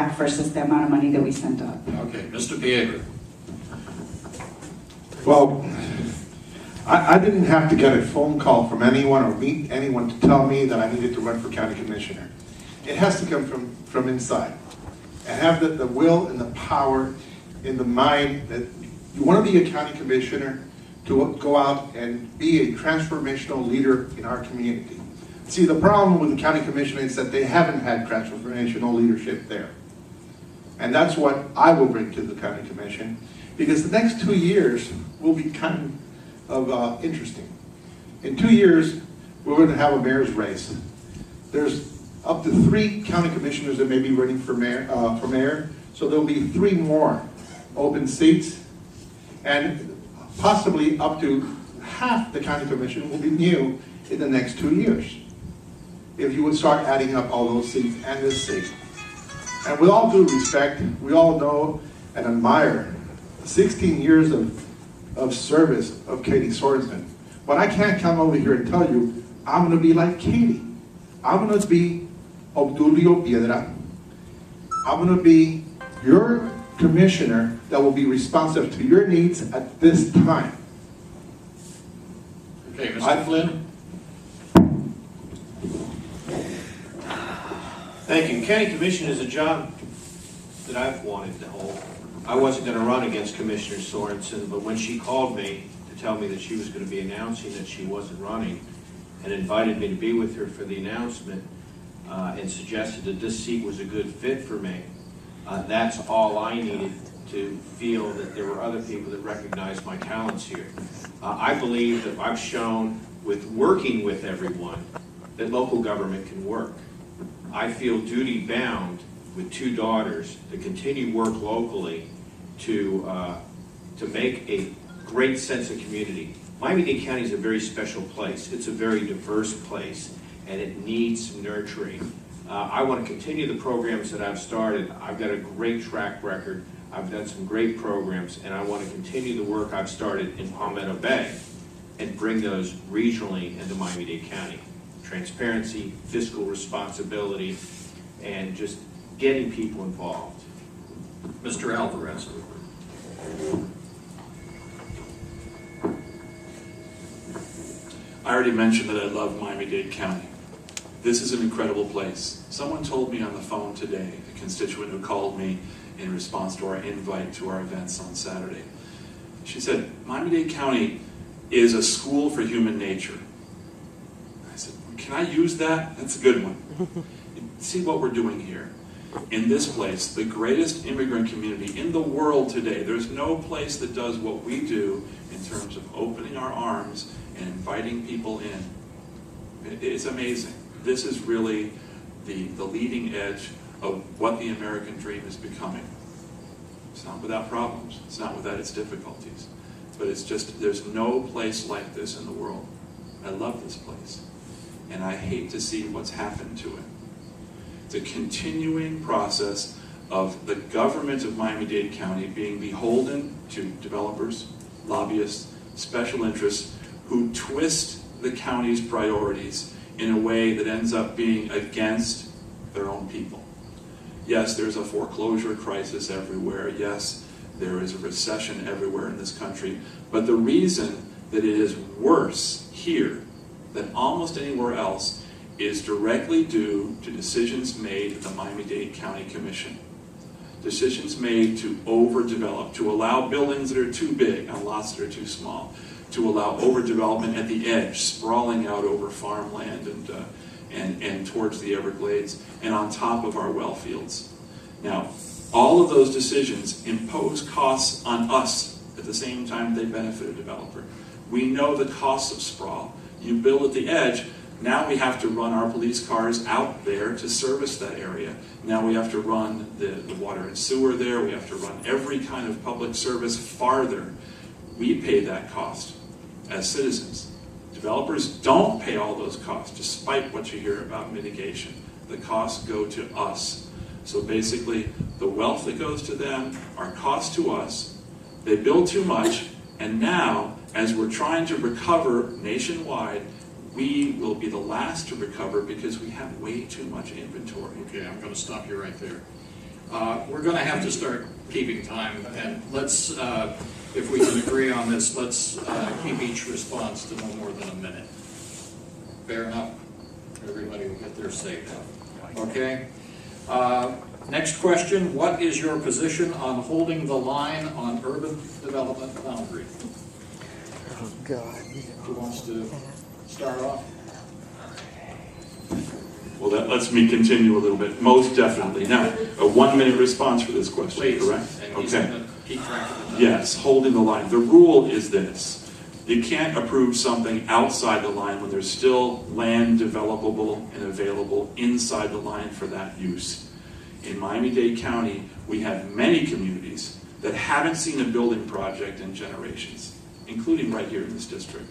back versus the amount of money that we sent up. Okay, Mr. Piedra. Well, I didn't have to get a phone call from anyone or meet anyone to tell me that I needed to run for county commissioner. It has to come from inside. And have the will and the power in the mind that you want to be a county commissioner to go out and be a transformational leader in our community. See, the problem with the county commissioner is that they haven't had transformational leadership there. And that's what I will bring to the county commission, because the next 2 years will be kind of interesting. In 2 years, we're going to have a mayor's race. There's up to 3 county commissioners that may be running for mayor, so there'll be 3 more open seats, and possibly up to half the county commission will be new in the next 2 years, if you would start adding up all those seats and this seat. And with all due respect, we all know and admire 16 years of service of Katie Sorensen. But I can't come over here and tell you, I'm going to be like Katie. I'm going to be Obdulio Piedra. I'm going to be your commissioner that will be responsive to your needs at this time. Okay, Mr. Flynn. Thank you. County Commission is a job that I've wanted to hold. I wasn't going to run against Commissioner Sorensen, but when she called me to tell me that she was going to be announcing that she wasn't running and invited me to be with her for the announcement and suggested that this seat was a good fit for me, that's all I needed to feel that there were other people that recognized my talents here. I believe that I've shown with working with everyone that local government can work. I feel duty bound with 2 daughters to continue work locally to make a great sense of community. Miami-Dade County is a very special place. It's a very diverse place, and it needs nurturing. I want to continue the programs that I've started. I've got a great track record. I've done some great programs, and I want to continue the work I've started in Palmetto Bay and bring those regionally into Miami-Dade County. Transparency, fiscal responsibility, and just getting people involved. Mr. Alvarez. I already mentioned that I love Miami-Dade County. This is an incredible place. Someone told me on the phone today, a constituent who called me in response to our invite to our events on Saturday. She said, Miami-Dade County is a school for human nature. I said, can I use that? That's a good one. See what we're doing here. In this place, the greatest immigrant community in the world today, there's no place that does what we do in terms of opening our arms and inviting people in. It's amazing. This is really the leading edge of what the American dream is becoming. It's not without problems. It's not without its difficulties. But it's just, there's no place like this in the world. I love this place. And I hate to see what's happened to it. It's a continuing process of the government of Miami-Dade County being beholden to developers, lobbyists, special interests who twist the county's priorities in a way that ends up being against their own people. Yes, there's a foreclosure crisis everywhere. Yes, there is a recession everywhere in this country. But the reason that it is worse here than almost anywhere else is directly due to decisions made at the Miami-Dade County Commission. Decisions made to overdevelop, to allow buildings that are too big on lots that are too small, to allow overdevelopment at the edge, sprawling out over farmland and towards the Everglades and on top of our well fields. Now, all of those decisions impose costs on us at the same time they benefit a developer. We know the costs of sprawl. You build at the edge, now we have to run our police cars out there to service that area. Now we have to run the water and sewer there. We have to run every kind of public service farther. We pay that cost as citizens. Developers don't pay all those costs, despite what you hear about mitigation. The costs go to us. So basically, the wealth that goes to them are costs to us. They build too much, and now, as we're trying to recover nationwide, we will be the last to recover because we have way too much inventory. Okay, I'm going to stop you right there. We're going to have to start keeping time, and let's, if we can agree on this, let's keep each response to no more than a minute. Fair enough? Everybody will get their say now. Okay? Next question, what is your position on holding the line on urban development boundary? Oh, God. Who wants to start off? Well, that lets me continue a little bit. Most definitely. Now, a 1-minute response for this question, Please. correct? And he's Okay. going to keep track of the time. Yes, holding the line. The rule is this. You can't approve something outside the line when there's still land developable and available inside the line for that use. In Miami-Dade County, we have many communities that haven't seen a building project in generations, including right here in this district.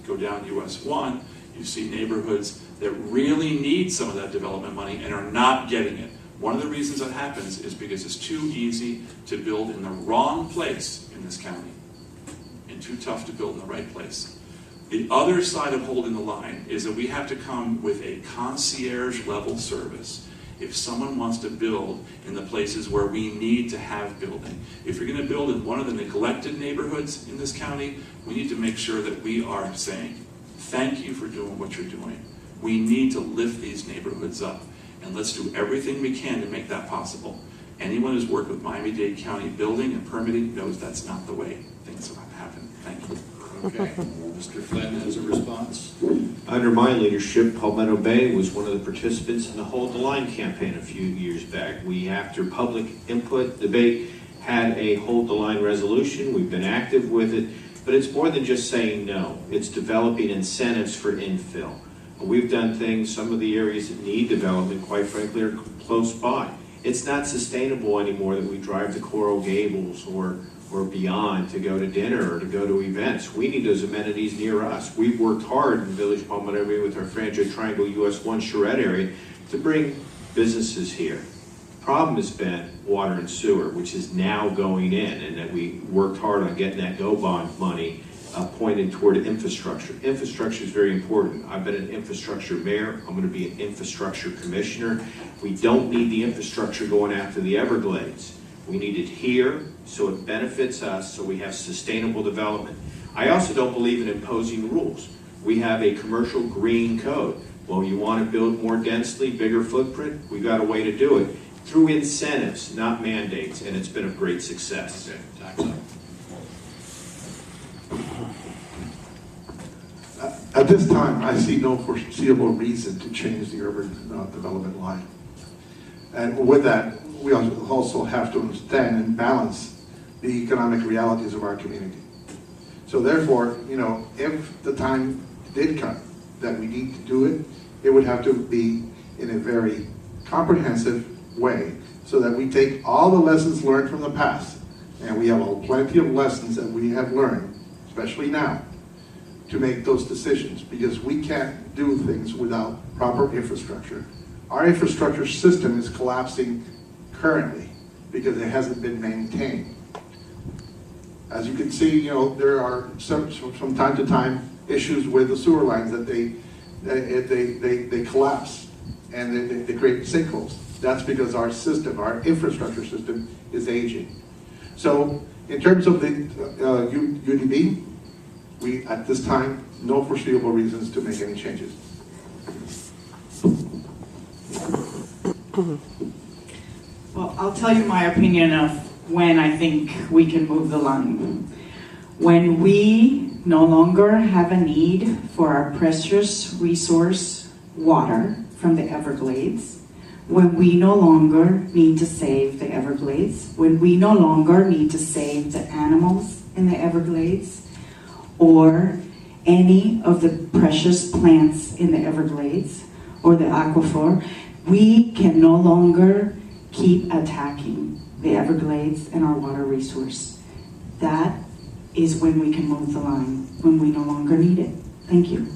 Go down US 1, you see neighborhoods that really need some of that development money and are not getting it. One of the reasons that happens is because it's too easy to build in the wrong place in this county and too tough to build in the right place. The other side of holding the line is that we have to come with a concierge level service. If someone wants to build in the places where we need to have building, if you're going to build in one of the neglected neighborhoods in this county, we need to make sure that we are saying, thank you for doing what you're doing. We need to lift these neighborhoods up, and let's do everything we can to make that possible. Anyone who's worked with Miami-Dade County building and permitting knows that's not the way things happen. Thank you. Okay. Mr. Flynn has a response. Under my leadership, Palmetto Bay was one of the participants in the Hold the Line campaign a few years back. We, after public input, debate, had a Hold the Line resolution. We've been active with it, but it's more than just saying no. It's developing incentives for infill. We've done things, some of the areas that need development, quite frankly, are close by. It's not sustainable anymore that we drive to Coral Gables or beyond to go to dinner or to go to events. We need those amenities near us. We've worked hard in Village Palmetto Bay with our franchise Triangle US 1 Charette area to bring businesses here. Problem has been water and sewer, which is now going in, and that we worked hard on getting that GO bond money pointed toward infrastructure. Infrastructure is very important. I've been an infrastructure mayor. I'm going to be an infrastructure commissioner. We don't need the infrastructure going after the Everglades. We need it here so it benefits us, so we have sustainable development. I also don't believe in imposing rules. We have a commercial green code. Well, you want to build more densely, bigger footprint? We've got a way to do it. Through incentives, not mandates, and it's been a great success. Okay, time's up. At this time, I see no foreseeable reason to change the urban development line. And with that, we also have to understand and balance the economic realities of our community. So therefore, if the time did come that we need to do it, it would have to be in a very comprehensive way so that we take all the lessons learned from the past, and we have plenty of lessons that we have learned, especially now, to make those decisions, because we can't do things without proper infrastructure. Our infrastructure system is collapsing currently because it hasn't been maintained. As you can see, there are from time to time issues with the sewer lines that they collapse and they create sinkholes. That's because our system, our infrastructure system, is aging. So in terms of the UDB, we, at this time, no foreseeable reasons to make any changes. Well, I'll tell you my opinion of when I think we can move the line. When we no longer have a need for our precious resource, water, from the Everglades, when we no longer need to save the Everglades, when we no longer need to save the animals in the Everglades, or any of the precious plants in the Everglades or the aquifer, we can no longer keep attacking the Everglades and our water resource. That is when we can move the line, when we no longer need it. Thank you.